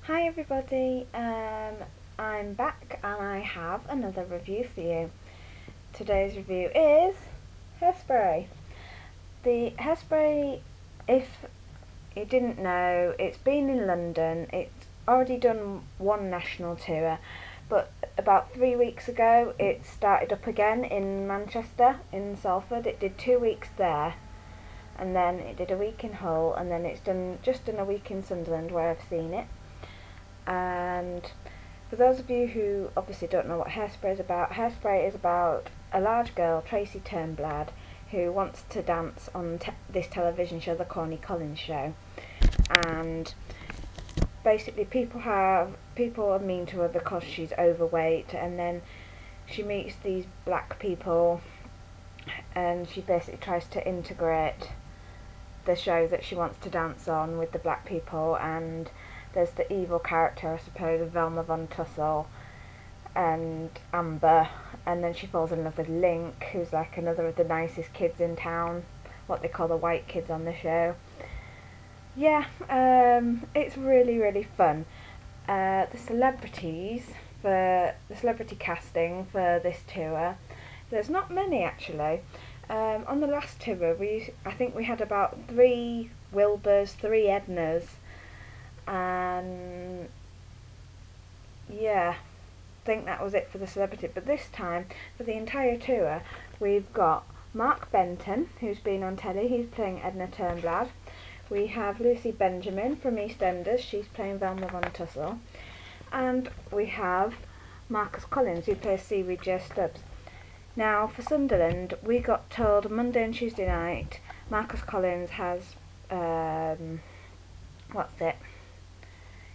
Hi everybody, I'm back and I have another review for you. Today's review is Hairspray. The Hairspray, if you didn't know, it's been in London. It's already done one national tour, but about 3 weeks ago it started up again in Manchester, in Salford. It did 2 weeks there, and then it did a week in Hull, and then it's just done a week in Sunderland where I've seen it. And for those of you who obviously don't know what Hairspray is about a large girl, Tracy Turnblad, who wants to dance on this television show, the Corny Collins show. And basically people are mean to her because she's overweight, and then she meets these black people and she basically tries to integrate the show that she wants to dance on with the black people. And there's the evil character, I suppose, of Velma Von Tussle and Amber, and then she falls in love with Link, who's like another of the nicest kids in town, what they call the white kids on the show. Yeah, it's really fun. The celebrity casting for this tour, there's not many actually. On the last tour, I think we had about 3 Wilburs, 3 Ednas, and yeah, I think that was it for the celebrity. But this time, for the entire tour, we've got Mark Benton, who's been on telly. He's playing Edna Turnblad. We have Lucy Benjamin from EastEnders. She's playing Velma Von Tussle. And we have Marcus Collins, who plays Seaweed J. Stubbs. Now, for Sunderland, we got told Monday and Tuesday night, Marcus Collins has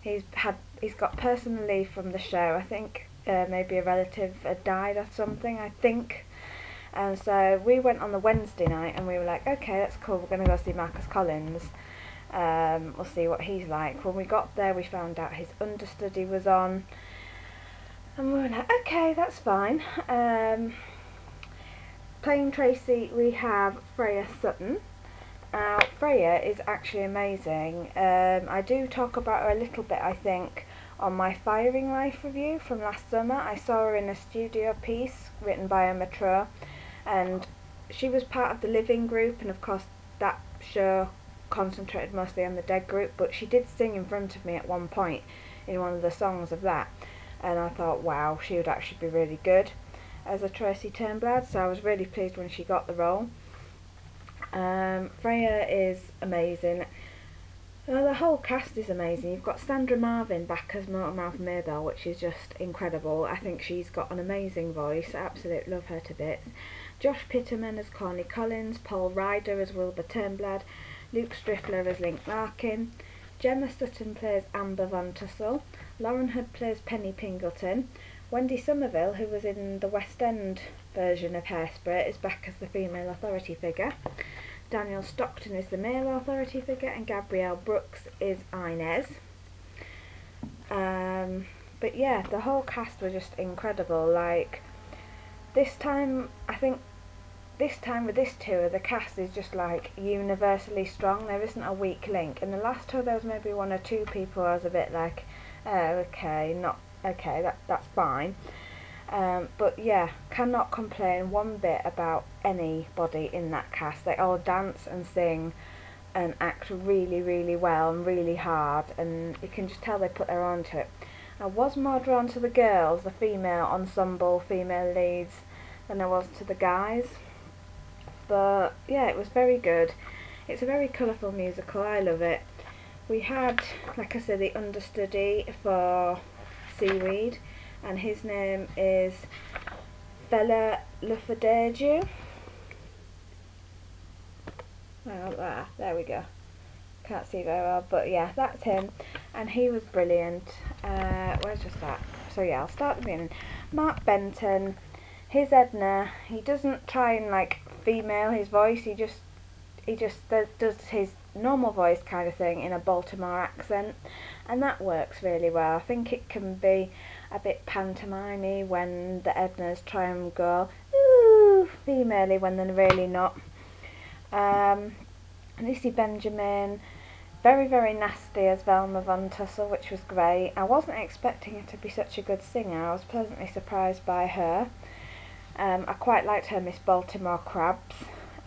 he's got personal leave from the show. I think maybe a relative had died or something, I think. And so we went on the Wednesday night and we were like, okay, that's cool, we're going to go see Marcus Collins. We'll see what he's like. When we got there, we found out his understudy was on, and we were like, okay, that's fine. Playing Tracy, we have Freya Sutton. Freya is actually amazing. I do talk about her a little bit, I think, on my Firing Life review from last summer. I saw her in a studio piece written by Emma True, and she was part of the Living group, and of course that show concentrated mostly on the Dead group, but she did sing in front of me at one point in one of the songs of that, and I thought, wow, she would actually be really good as a Tracy Turnblad, so I was really pleased when she got the role. Freya is amazing. The whole cast is amazing. You've got Sandra Marvin back as Motormouth Maybelle, which is just incredible. I think she's got an amazing voice. I absolutely love her to bits. Josh Pitterman as Corny Collins, Paul Ryder as Wilbur Turnblad, Luke Striffler as Link Larkin, Gemma Sutton plays Amber Von Tussle, Lauren Hood plays Penny Pingleton, Wendy Somerville, who was in the West End version of Hairspray, is back as the female authority figure. Daniel Stockton is the male authority figure, and Gabrielle Brooks is Inez. But yeah, the whole cast were just incredible. Like, this time with this tour, the cast is just like universally strong. There isn't a weak link. In the last tour, there was maybe 1 or 2 people I was a bit like, oh, okay, not okay, that's fine. But yeah, cannot complain one bit about anybody in that cast. They all dance and sing and act really well and really hard, and you can just tell they put their own to it. I was more drawn to the girls, the female ensemble, female leads, than I was to the guys. But yeah, it was very good. It's a very colourful musical. I love it. We had, like I said, the understudy for Seaweed, and his name is Fela Lufadeju. Well, there we go. Can't see very well, but yeah, that's him, and he was brilliant. Where's just that? So yeah, I'll start at the beginning. Mark Benton, his Edna, he doesn't try and like female his voice. He just does his normal voice kind of thing in a Baltimore accent, and that works really well. I think it can be a bit pantomimey when the Ednas try and go ooh female-y when they're really not. Lucy Benjamin very, very nasty as Velma Von Tussle, which was great. I wasn't expecting her to be such a good singer. I was pleasantly surprised by her. I quite liked her Miss Baltimore Crabs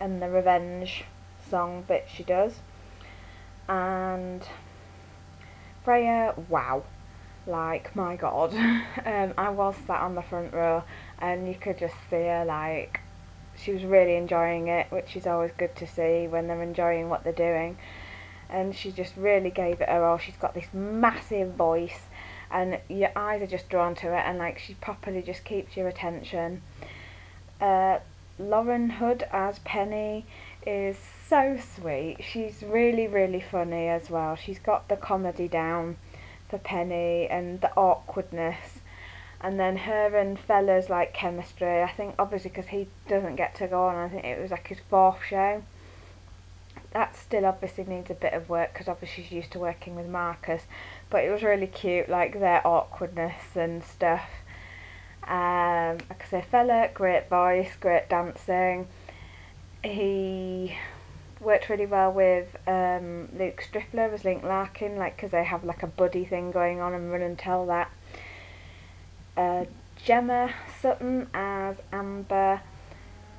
and the revenge song bit she does. And Freya, wow. Like, my god. I was sat on the front row and you could just see her, like, she was really enjoying it, which is always good to see when they're enjoying what they're doing. And she just really gave it her all. She's got this massive voice and your eyes are just drawn to it, and like she properly just keeps your attention. Lauren Hood as Penny is so sweet. She's really, really funny as well. She's got the comedy down for Penny and the awkwardness, and then her and Fella's like chemistry. I think obviously because he doesn't get to go on, I think it was like his 4th show. That still obviously needs a bit of work because obviously she's used to working with Marcus, but it was really cute, like their awkwardness and stuff. Like I say, Fella, great voice, great dancing. He worked really well with Luke Striffler as Link Larkin, like because they have like a buddy thing going on and Run and Tell that. Gemma Sutton as Amber.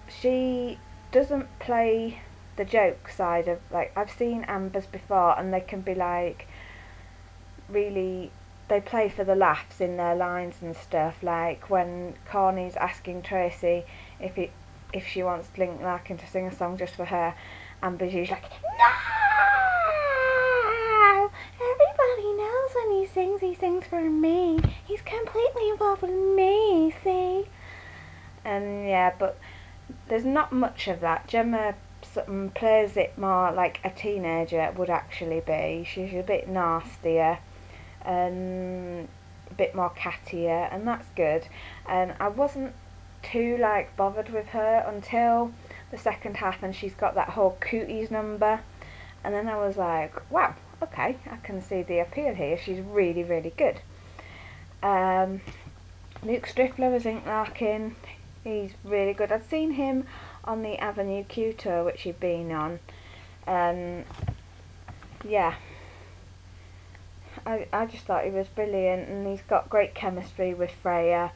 She doesn't play the joke side of, like, I've seen Ambers before and they can be like really, they play for the laughs in their lines and stuff, like when Corny's asking Tracy if she wants Link Larkin to sing a song just for her, Amber's usually like, no! Everybody knows when he sings for me. He's completely involved with me, see? And yeah, but there's not much of that. Gemma plays it more like a teenager would actually be. She's a bit nastier and a bit more cattier, and that's good. And I wasn't too like bothered with her until the second half, and she's got that whole cooties number, and then I was like, wow, okay, I can see the appeal here. She's really, really good. Luke Striffler as Ink Larkin, he's really good. I'd seen him on the Avenue Q tour which he'd been on, yeah, I just thought he was brilliant, and he's got great chemistry with Freya.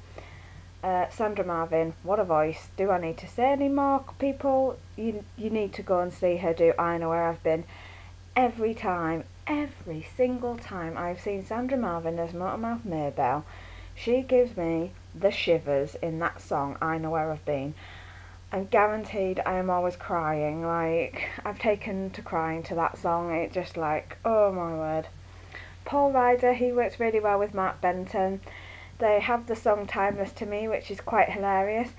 Sandra Marvin, what a voice. Do I need to say any more, people? You need to go and see her do I Know Where I've Been. Every single time I've seen Sandra Marvin as Motormouth Maybelle, she gives me the shivers in that song, I Know Where I've Been. I'm guaranteed I am always crying. Like, I've taken to crying to that song. It's just like, oh my word. Paul Ryder, he works really well with Mark Benton. They have the song Timeless to Me, which is quite hilarious.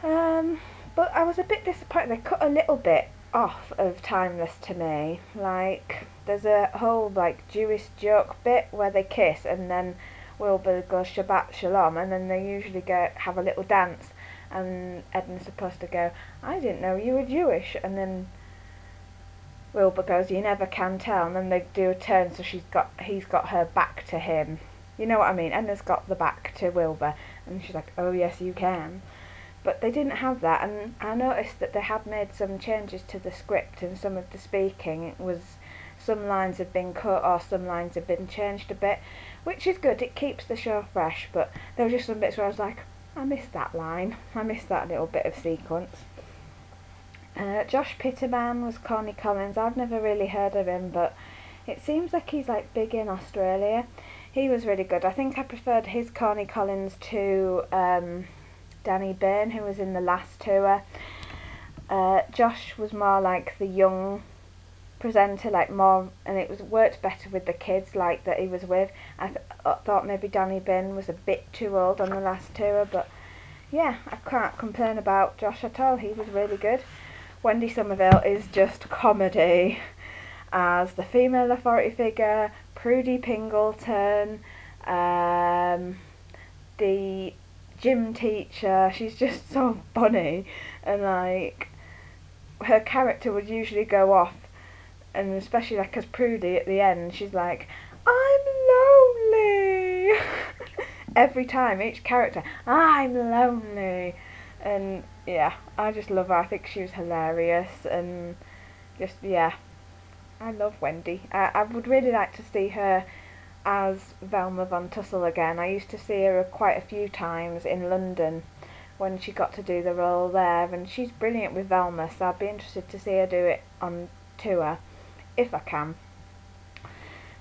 But I was a bit disappointed. They cut a little bit off of Timeless to Me. Like, there's a whole like Jewish joke bit where they kiss and then Wilbur goes Shabbat Shalom, and then they usually have a little dance, and Edna's supposed to go, I didn't know you were Jewish, and then Wilbur goes, you never can tell, and then they do a turn so he's got her back to him. You know what I mean? Edna's got the back to Wilbur, and she's like, oh yes you can. But they didn't have that, and I noticed that they had made some changes to the script and some of the speaking. It was, some lines had been cut or some lines had been changed a bit, which is good, it keeps the show fresh, but there were just some bits where I was like, I missed that line, I missed that little bit of sequence. Josh Pitterman was Corny Collins. I've never really heard of him, but it seems like he's like big in Australia. He was really good. I think I preferred his Corny Collins to Danny Byrne, who was in the last tour. Josh was more like the young presenter, like more, and it was worked better with the kids like that he was with. I thought maybe Danny Byrne was a bit too old on the last tour, but yeah, I can't complain about Josh at all. He was really good. Wendy Somerville is just comedy as the female authority figure, Prudy Pingleton, the gym teacher. She's just so funny, and like her character would usually go off, and especially like as Prudy at the end, she's like, I'm lonely. Every time, each character, I'm lonely. And yeah, I just love her. I think she was hilarious, and just, yeah, I love Wendy. I would really like to see her as Velma Von Tussle again. I used to see her quite a few times in London when she got to do the role there, and she's brilliant with Velma, so I'd be interested to see her do it on tour, if I can.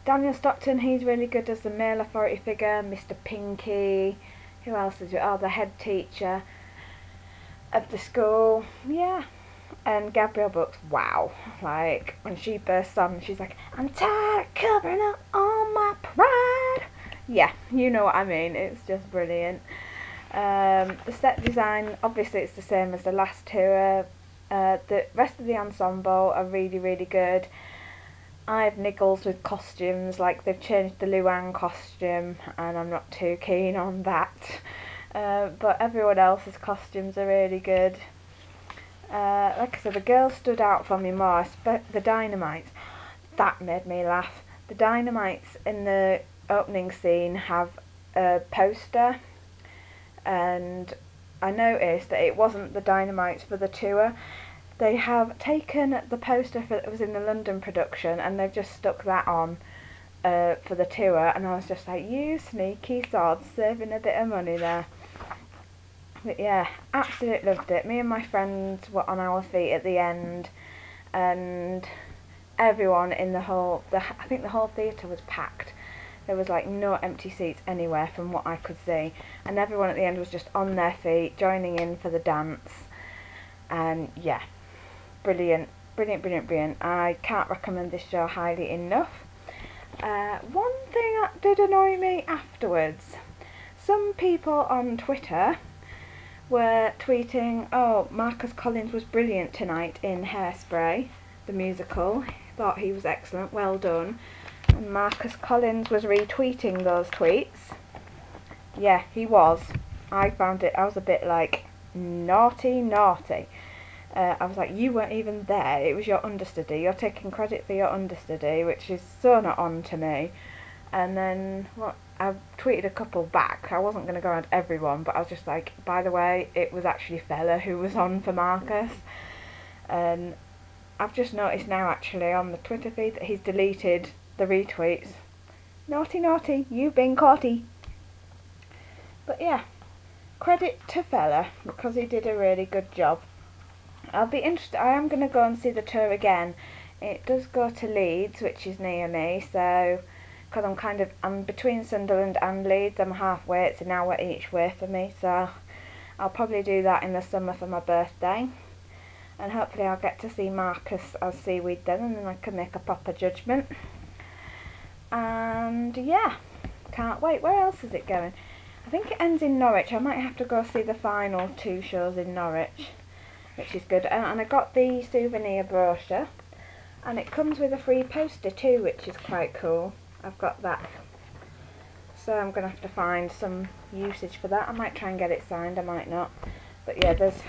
Daniel Stockton, he's really good as the male authority figure, Mr. Pinky. Who else is it? Oh, the head teacher of the school. Yeah. And Gabrielle Brooks, wow. Like, when she bursts on, she's like, I'm tired of covering up all my pride. Yeah, you know what I mean. It's just brilliant. The set design, obviously it's the same as the last tour. The rest of the ensemble are really, really good. I have niggles with costumes, like they've changed the Luan costume and I'm not too keen on that. But everyone else's costumes are really good. Like I said, the girls stood out for me more, the Dynamites. That made me laugh. The Dynamites in the opening scene have a poster, and I noticed that it wasn't the Dynamites for the tour. They have taken the poster that was in the London production and they've just stuck that on for the tour, and I was just like, you sneaky sods, saving a bit of money there. But yeah, absolutely loved it. Me and my friends were on our feet at the end, and everyone in I think the whole theatre was packed. There was like no empty seats anywhere from what I could see, and everyone at the end was just on their feet, joining in for the dance. And yeah, brilliant, brilliant, brilliant, brilliant. I can't recommend this show highly enough. One thing that did annoy me afterwards, some people on Twitter were tweeting, oh, Marcus Collins was brilliant tonight in Hairspray, the musical. Thought he was excellent, well done. And Marcus Collins was retweeting those tweets. Yeah, he was. I was a bit like, naughty, naughty. I was like, you weren't even there, it was your understudy. You're taking credit for your understudy, which is so not on to me. And then I tweeted a couple back. I wasn't going to go around everyone, but I was just like, by the way, it was actually Fella who was on for Marcus. And I've just noticed now actually on the Twitter feed that he's deleted the retweets. Naughty, naughty, you've been caughty. But yeah, credit to Fella because he did a really good job. I'll be interested. I am going to go and see the tour again. It does go to Leeds, which is near me, so because I'm between Sunderland and Leeds. I'm halfway. It's an hour each way for me, so I'll probably do that in the summer for my birthday, and hopefully I'll get to see Marcus as Seaweed then, and then I can make a proper judgment. And yeah, can't wait. Where else is it going? I think it ends in Norwich. I might have to go see the final 2 shows in Norwich, which is good. And I got the souvenir brochure, and it comes with a free poster too, which is quite cool. I've got that, so I'm going to have to find some usage for that. I might try and get it signed, I might not. But yeah, there's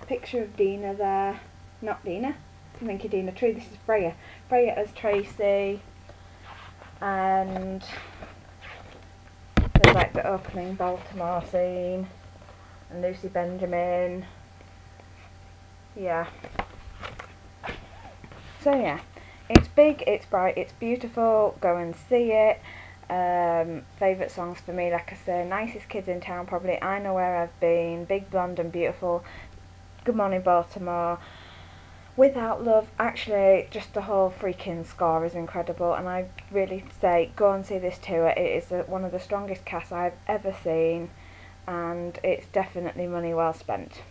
a picture of Dina there. Not Dina, I'm thinking Dina Tree. This is Freya. Freya as Tracy, and there's like the opening Baltimore scene, and Lucy Benjamin. Yeah. So yeah, it's big, it's bright, it's beautiful, go and see it. Favourite songs for me, like I say, Nicest Kids in Town probably, I Know Where I've Been, Big Blonde and Beautiful, Good Morning Baltimore, Without Love. Actually, just the whole freaking score is incredible, and I really say go and see this tour. It is one of the strongest casts I've ever seen, and it's definitely money well spent.